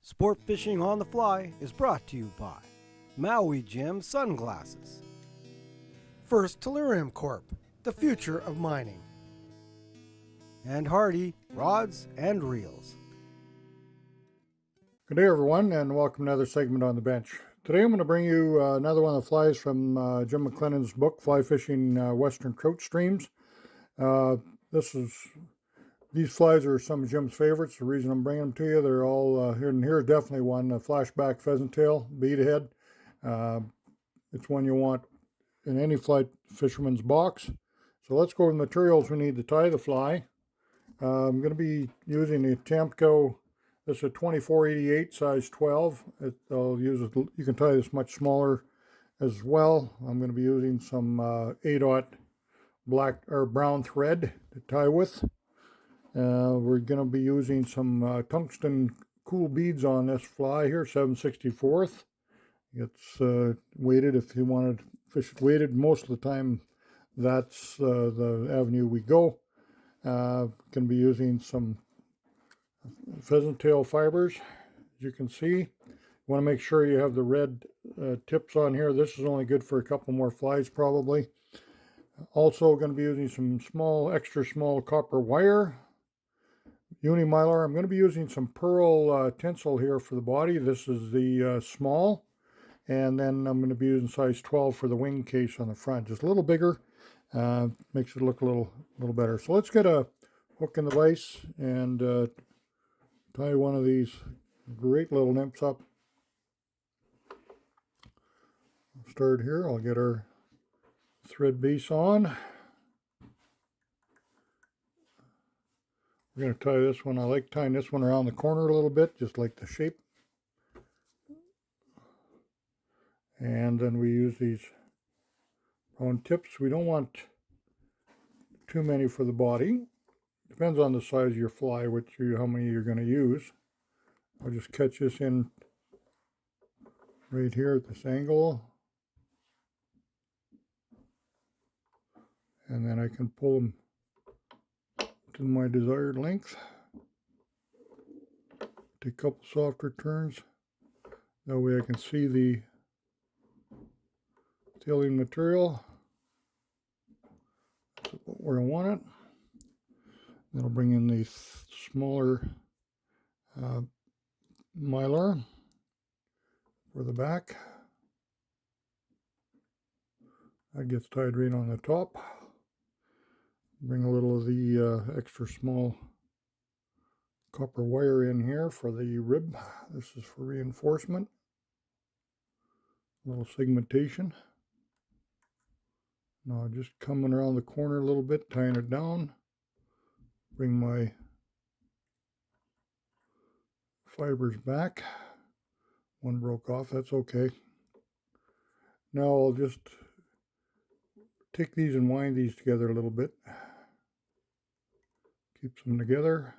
Sport Fishing on the Fly is brought to you by Maui Jim Sunglasses. First Tellurium Corp., the future of mining. And Hardy Rods and Reels. Good day everyone, and welcome to another segment on the bench. Today I'm going to bring you another one of the flies from Jim McLennan's book, Fly Fishing Western Trout Streams. These flies are some of Jim's favorites. The reason I'm bringing them to you, they're all here, and here's definitely one, a Flashback Pheasant tail, bead head. It's one you want in any fly fisherman's box. So let's go over the materials we need to tie the fly. I'm going to be using the Tamco. This is a 2488 size 12. You can tie this much smaller as well. I'm going to be using some A-dot black or brown thread to tie with. We're going to be using some tungsten cool beads on this fly here, 7/64. It's weighted if you want to fish it weighted. Most of the time that's the avenue we go. Going to be using some pheasant tail fibers, as you can see. You want to make sure you have the red tips on here. This is only good for a couple more flies probably. Also going to be using some extra small copper wire. Mylar. I'm going to be using some pearl tinsel here for the body. This is the small, and then I'm going to be using size 12 for the wing case on the front. Just a little bigger, makes it look a little better. So let's get a hook in the vise and tie one of these great little nymphs up. I'll start here. I'll get our thread base on. We're going to tie this one. I like tying this one around the corner a little bit, just like the shape. And then we use these round tips. We don't want too many for the body. Depends on the size of your fly, how many you're going to use. I'll just catch this in right here at this angle. And then I can pull them to my desired length. Take a couple softer turns. That way I can see the tailing material. That's where I want it. Then I'll bring in the smaller Mylar for the back. That gets tied right on the top. Bring a little of the extra small copper wire in here for the rib. This is for reinforcement. A little segmentation. Now just coming around the corner a little bit, tying it down. Bring my fibers back. One broke off, that's okay. Now I'll just take these and wind these together a little bit. Keeps them together.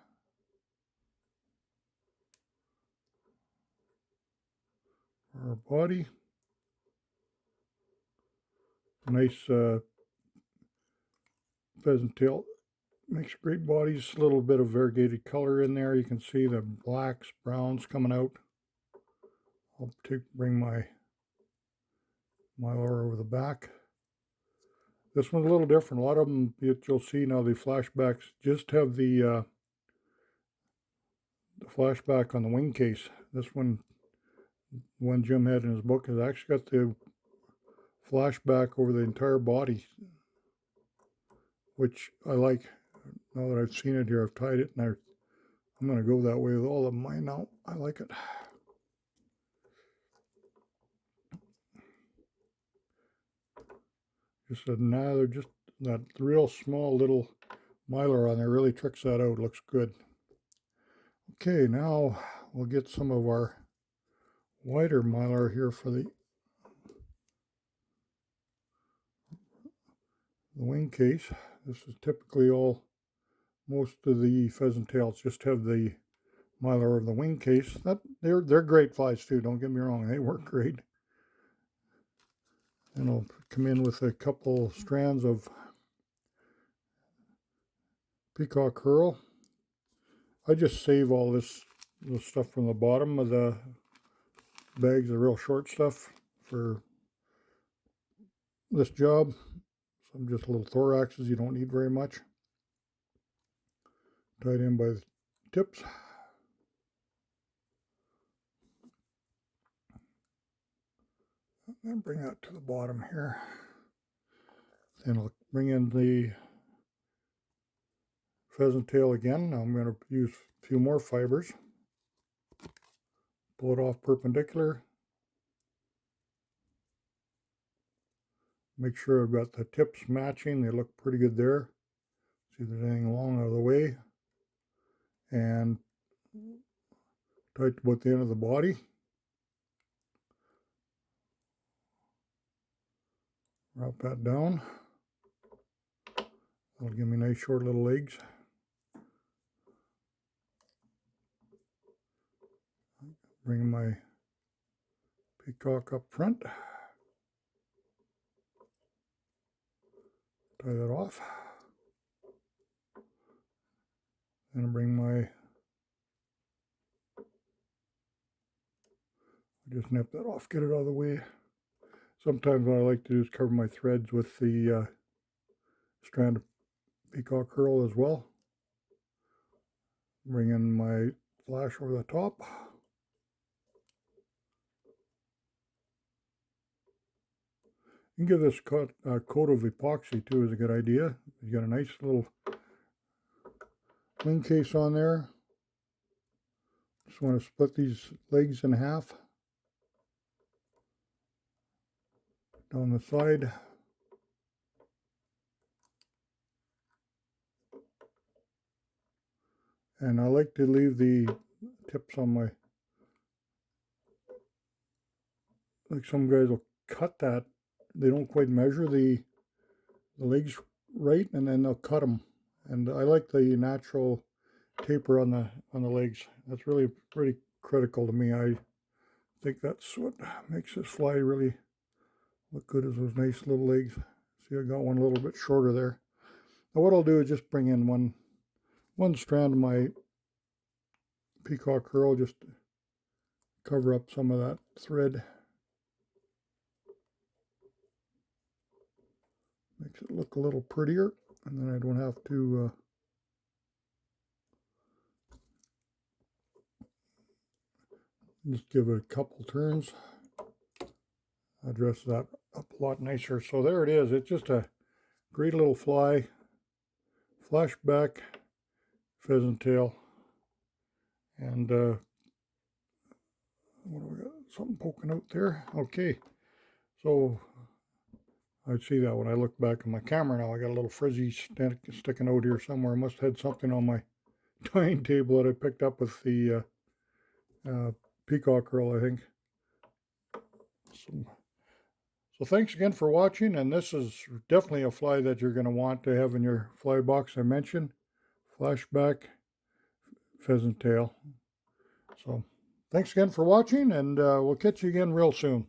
For our body. Nice pheasant tail. Makes great bodies. A little bit of variegated color in there. You can see the blacks, browns coming out. I'll bring my Mylar over the back. This one's a little different. A lot of them you'll see now, the flashbacks just have the flashback on the wing case. This one Jim had in his book has actually got the flashback over the entire body, which I like. Now that I've seen it here, I've tied it, and I'm going to go that way with all of mine now. I like it. Just that real small little Mylar on there really tricks that out. Looks good. Okay, now we'll get some of our wider Mylar here for the wing case. This is typically most of the pheasant tails just have the Mylar of the wing case. They're great flies too, don't get me wrong, they work great. And I'll come in with a couple strands of peacock curl. I just save all this the stuff from the bottom of the bags, the real short stuff for this job. Some just little thoraxes, you don't need very much. Tied in by the tips. And bring that to the bottom here. Then I'll bring in the pheasant tail again. Now I'm going to use a few more fibers. Pull it off perpendicular. Make sure I've got the tips matching. They look pretty good there. See if there's anything long out of the way. And tight about the end of the body. Wrap that down. That'll give me nice short little legs. Bring my peacock up front. Tie that off. And bring my, just nip that off, get it out of the way. Sometimes what I like to do is cover my threads with the strand of peacock curl as well. Bring in my flash over the top. You can give this coat of epoxy too, is a good idea. You got a nice little Wingcase on there. Just want to split these legs in half. Down the side. And I like to leave the tips on my, like some guys will cut that. They don't quite measure the legs right, and then they'll cut them. And I like the natural taper on the legs. That's really pretty critical to me. I think that's what makes this fly really look good, is those nice little legs. See, I got one a little bit shorter there. Now what I'll do is just bring in one strand of my peacock curl, just to cover up some of that thread. Makes it look a little prettier, and then I don't have to just give it a couple turns. I'll dress that up a lot nicer. So there it is. It's just a great little fly. Flashback pheasant tail. And what do we got? Something poking out there. Okay. So I see that when I look back on my camera now. I got a little frizzy sticking out here somewhere. I must have had something on my tying table that I picked up with the peacock curl, I think. So thanks again for watching, and this is definitely a fly that you're going to want to have in your fly box I mentioned. Flashback pheasant tail. So thanks again for watching, and we'll catch you again real soon.